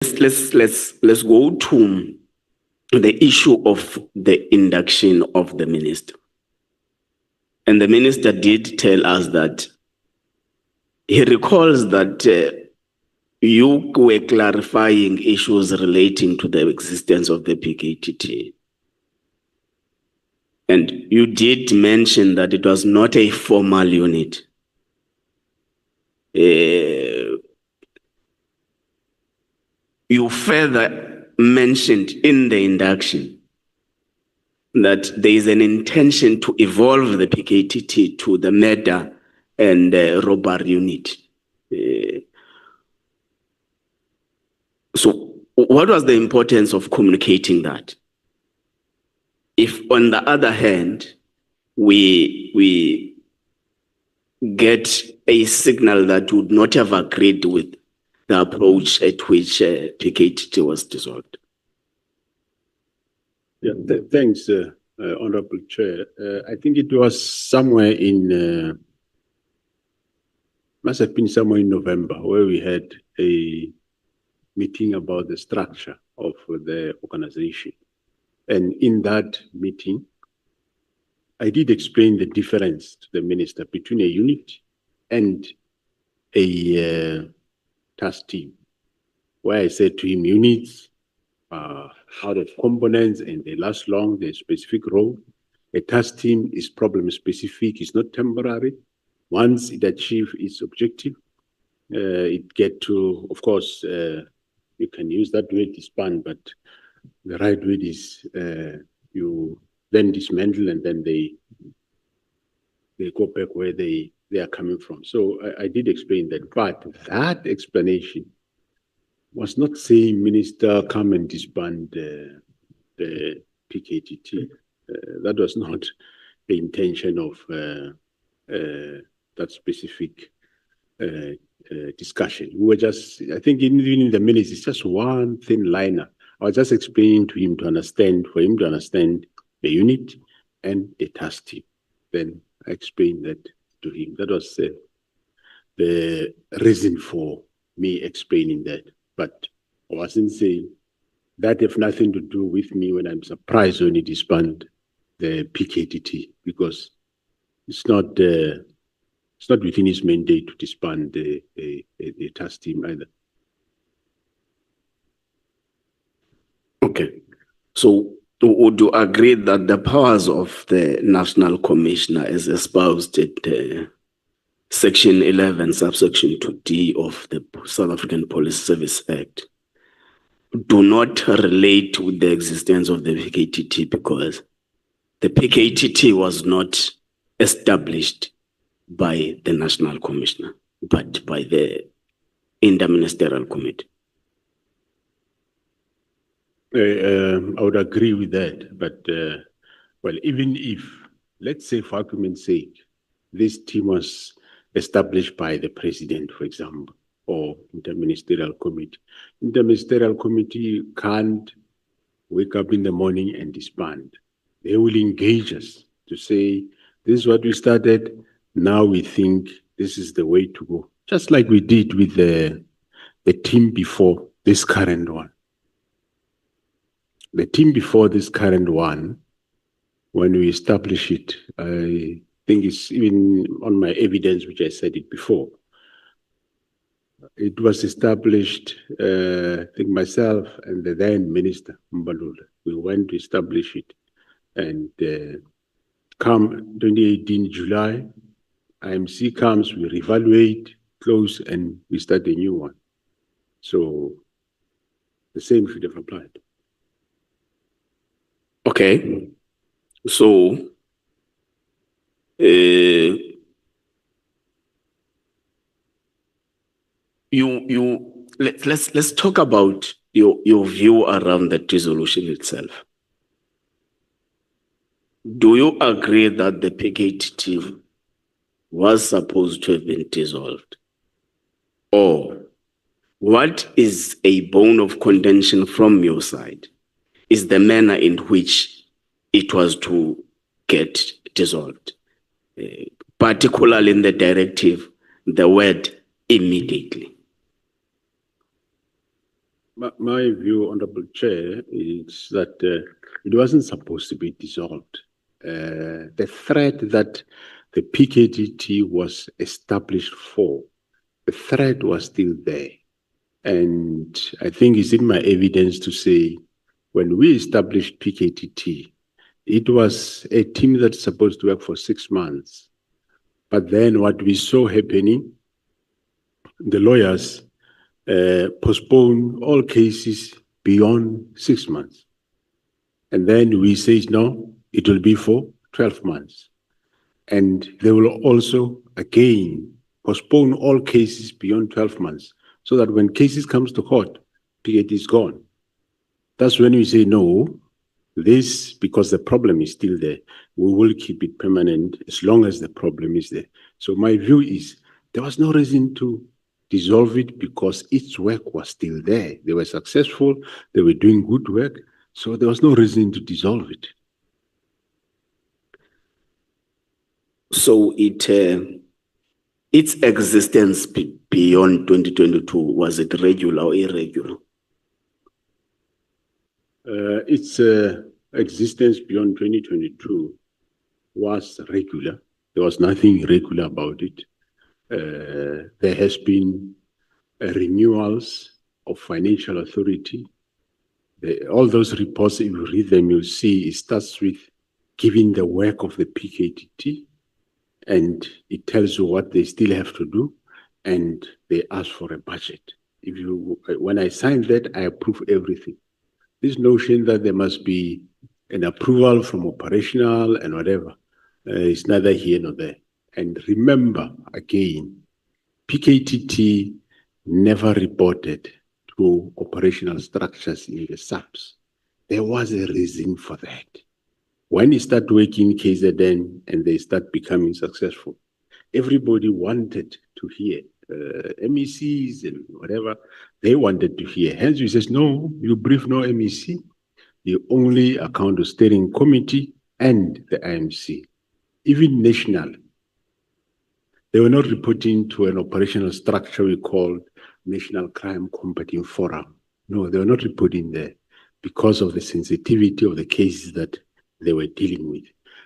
Let's go to the issue of the induction of the minister. And the minister did tell us that he recalls that you were clarifying issues relating to the existence of the PKTT. And you did mention that it was not a formal unit. You further mentioned in the induction that there is an intention to evolve the PKTT to the murder and robbery unit. So what was the importance of communicating that? If on the other hand, we get a signal that would not have agreed with the approach at which PKTT was dissolved. Yeah, thanks, Honorable Chair. I think it was somewhere in, must have been somewhere in November, where we had a meeting about the structure of the organization. And in that meeting, I did explain the difference to the minister between a unit and a task team, where I said to him, units are out of components and they last long, they're specific role. A task team is problem specific, it's not temporary. Once it achieves its objective, it get to, of course, you can use that word disband, but the right word is you then dismantle and then they go back where they are coming from. So I did explain that, but that explanation was not saying, Minister, come and disband the PKTT. That was not the intention of that specific discussion. We were just, I think even in the minutes, it's just one thin liner. I was just explaining to him to understand, for him to understand the unit and the task team. Then I explained that to him. That was the reason for me explaining that. But I wasn't saying that have nothing to do with me when I'm surprised when he disband the PKTT, because it's not within his mandate to disband the task team either. Okay. So would you agree that the powers of the National Commissioner as espoused at Section 11, subsection 2D of the South African Police Service Act do not relate with the existence of the PKTT, because the PKTT was not established by the National Commissioner, but by the Interministerial Committee? I would agree with that, but well, even if, let's say for argument's sake, this team was established by the president, for example, or interministerial committee. Interministerial committee can't wake up in the morning and disband. They will engage us to say, this is what we started, now we think this is the way to go. Just like we did with the team before this current one. The team before this current one, when we establish it, I think it's even on my evidence, which I said it before. It was established, I think myself and the then Minister, Mbalula, we went to establish it. And come 2018 July, IMC comes, we reevaluate, close, and we start a new one. So the same should have applied. Okay, so let's talk about your view around the dissolution itself. Do you agree that the PKTT was supposed to have been dissolved? Or what is a bone of contention from your side is the manner in which it was to get dissolved, particularly in the directive, the word immediately. My view, Honorable Chair, is that it wasn't supposed to be dissolved. The threat that the PKDT was established for, the threat was still there. And I think it's in my evidence to say, when we established PKTT, it was a team that's supposed to work for 6 months. But then what we saw happening, the lawyers postponed all cases beyond 6 months. And then we said, no, it will be for 12 months. And they will also, again, postpone all cases beyond 12 months so that when cases comes to court, PKT is gone. That's when we say, no, this, because the problem is still there, we will keep it permanent as long as the problem is there. So my view is there was no reason to dissolve it because its work was still there. They were successful, they were doing good work, so there was no reason to dissolve it. So its existence beyond 2022, was it regular or irregular? Its existence beyond 2022 was regular. There was nothing irregular about it. There has been renewals of financial authority. All those reports, if you read them, you'll see it starts with giving the work of the PKTT, and it tells you what they still have to do, and they ask for a budget. When I signed that, I approve everything. This notion that there must be an approval from operational and whatever is neither here nor there. And remember, again, PKTT never reported to operational structures in the subs. There was a reason for that. When you start working KZN and they start becoming successful, everybody wanted to hear. MECs and whatever, they wanted to hear. Hence, we says, no, you brief no MEC. You only account the steering committee and the IMC. Even national, they were not reporting to an operational structure we called National Crime Combating Forum. No, they were not reporting there because of the sensitivity of the cases that they were dealing with.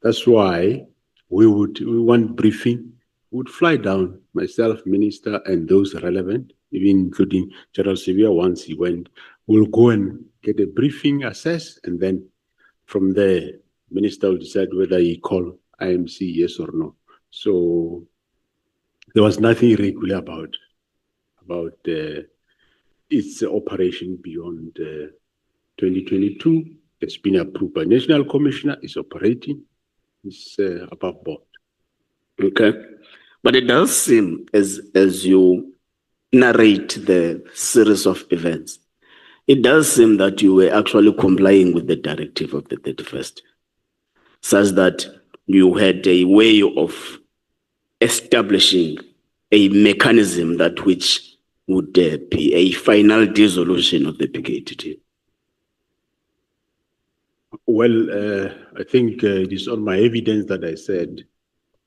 That's why we want briefing. We would fly down, myself, minister, and those relevant, even including General Sevilla once he went. We'll go and get a briefing, assess, and then from there, minister will decide whether he call IMC yes or no. So there was nothing irregular about its operation beyond 2022. It's been approved by National Commissioner, it's operating, it's above board. Okay. But it does seem, as you narrate the series of events, it does seem that you were actually complying with the directive of the 31st, such that you had a way of establishing a mechanism that which would be a final dissolution of the PKTT. Well, I think it is on my evidence that I said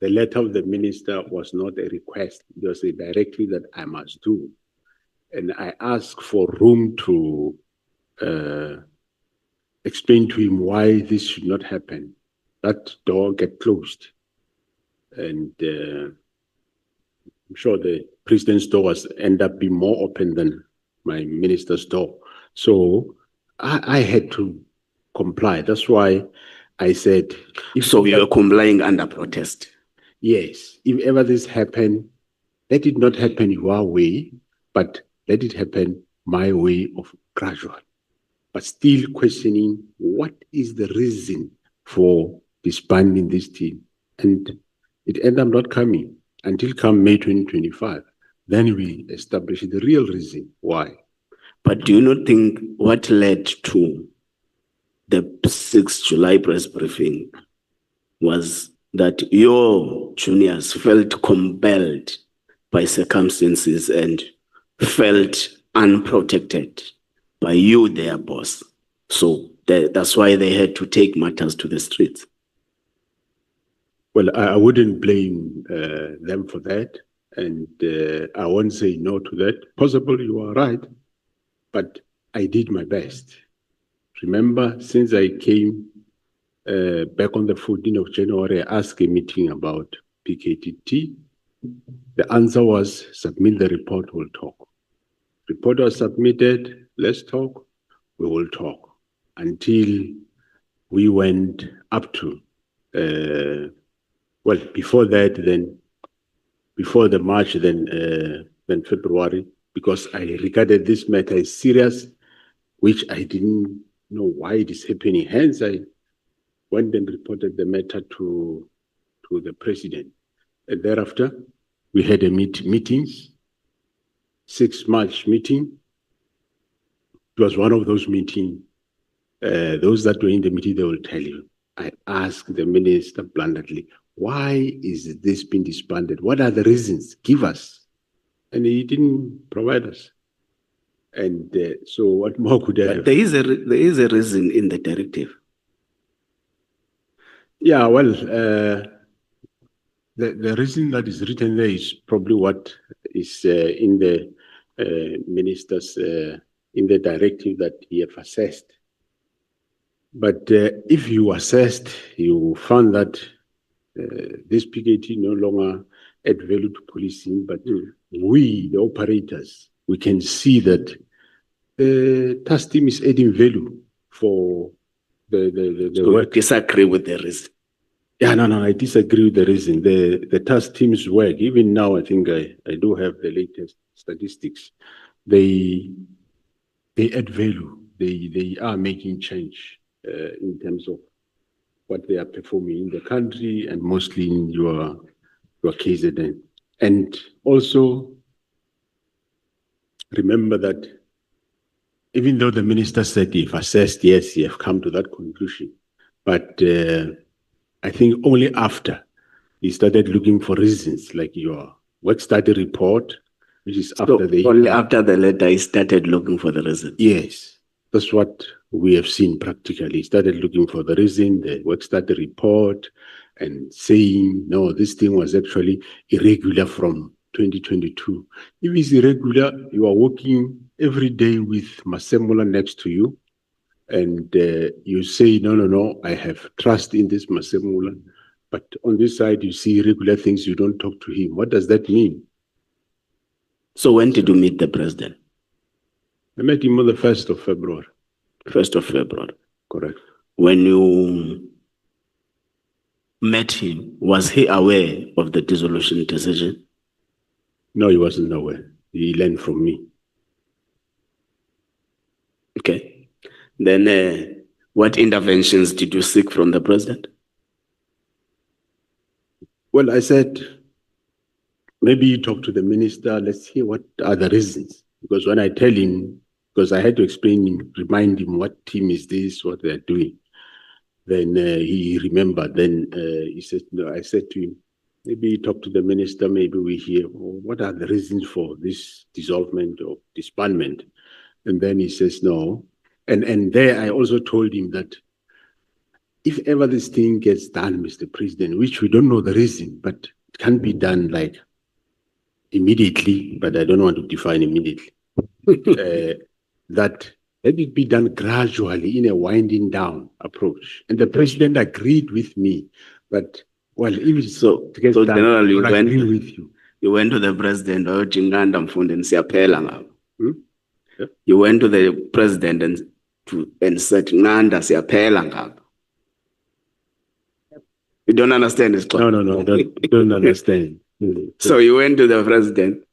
the letter of the minister was not a request, it was a directive that I must do. And I asked for room to explain to him why this should not happen. That door get closed. And I'm sure the president's door was end up being more open than my minister's door. So I had to comply. That's why I said... So you are complying under protest? Yes. If ever this happened, let it not happen your way, but let it happen my way of gradual. But still questioning what is the reason for disbanding this team. And it ended up not coming until come May 2025. Then we established the real reason why. But do you not think what led to the 6th July press briefing was that your juniors felt compelled by circumstances and felt unprotected by you, their boss? So that's why they had to take matters to the streets. Well, I wouldn't blame them for that. And I won't say no to that. Possibly you are right. But I did my best. Remember, since I came back on the 14th of January, I asked a meeting about PKTT. The answer was, submit the report, we'll talk. Report was submitted, let's talk, we will talk. Until we went up to, well, before that, then, before the March, then February, because I regarded this matter as serious, which I didn't know why it is happening. Hence, I went and reported the matter to the president. And thereafter, we had a meetings, 6 March meeting. It was one of those meetings. Those that were in the meeting, they will tell you. I asked the minister bluntly, why is this being disbanded? What are the reasons? Give us. And he didn't provide us. And so what more could I have? There is a reason in the directive. Yeah, well, the reason that is written there is probably what is in the ministers, in the directive that he have assessed. But if you assessed, you found that this PKT no longer add value to policing, but we, the operators, we can see that the task team is adding value for the So work. Disagree with the reason. Yeah, no, I disagree with the reason. The task team's work, even now, I think I do have the latest statistics. They add value. They are making change in terms of what they are performing in the country and mostly in your KZN. And also remember that even though the minister said if assessed, yes, he have come to that conclusion, but I think only after he started looking for reasons, like your work study report, which is after only after the letter he started looking for the reasons. Yes, that's what we have seen practically. He started looking for the reason, the work study report, and saying, no, this thing was actually irregular from 2022. If it's irregular, you are working every day with Masemola next to you, and you say, no, I have trust in this Masemola, but on this side, you see irregular things, you don't talk to him. What does that mean? So when did you meet the president? I met him on the 1st of February. 1st of February. Correct. When you met him, was he aware of the dissolution decision? No, he wasn't aware. He learned from me. Okay. Then what interventions did you seek from the president? Well, I said, maybe you talk to the minister, let's hear what are the reasons. Because when I tell him, because I had to explain him, remind him what team is this, what they're doing. Then he remembered. Then he said, no, I said to him, maybe you talk to the minister, maybe we hear, what are the reasons for this dissolvement or disbandment? And then he says, no. And there I also told him that if ever this thing gets done, Mr. President, which we don't know the reason, but it can be done like immediately, but I don't want to define immediately, that let it be done gradually in a winding down approach. And the president agreed with me, but well, if it's so done, generally I agree with you. You went to the president, Yeah. You went to the president and said, Nanda siyaphela ngapha. You don't understand this? No, don't understand. So you went to the president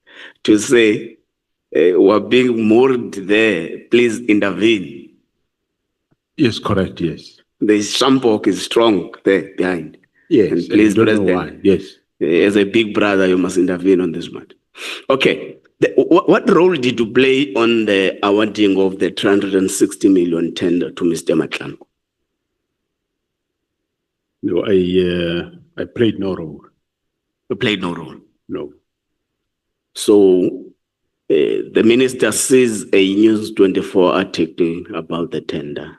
to say, we're being moored there, please intervene. Yes, correct, yes. The Shampok is strong there behind. Yes, and please, president, know why. Yes. As a big brother, you must intervene on this matter. Okay. What role did you play on the awarding of the 360 million tender to Mr. Mchunu? No, I played no role. You played no role? No. So the minister sees a News 24 article about the tender,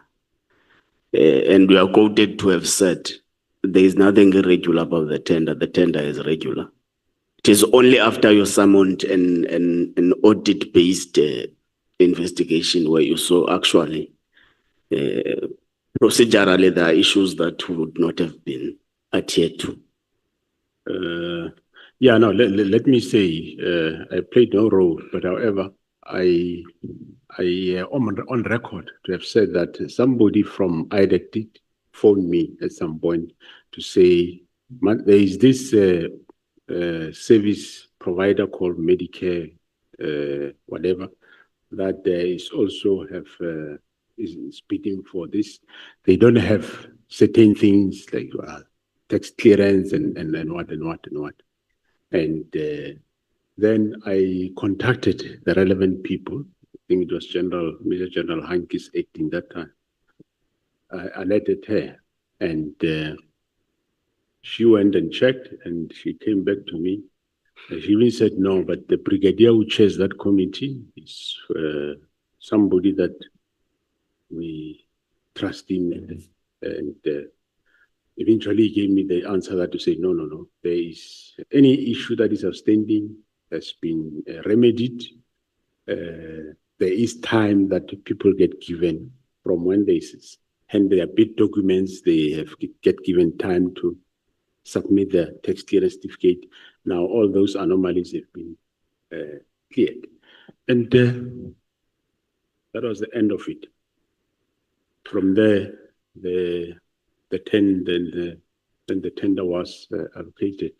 and we are quoted to have said there is nothing irregular about the tender is regular. It is only after you summoned an audit-based investigation where you saw actually procedurally there are issues that would not have been adhered to? Yeah, no, let me say, I played no role, but however, I on record to have said that somebody from IDEC did phone me at some point to say, there is this service provider called Medicare, whatever, that is also is bidding for this. They don't have certain things like tax clearance and what and what and what. And then I contacted the relevant people. I think it was Major General Hankis acting that time. I alerted her, and she went and checked, and she came back to me. And she even said, no, but the brigadier who chairs that committee is somebody that we trust in. And eventually gave me the answer that to say, no, there is any issue that is outstanding has been remedied. There is time that people get given from when they hand their bid documents, they get given time to submit the tax clearance certificate. Now all those anomalies have been cleared. And that was the end of it. From there, the tender was allocated.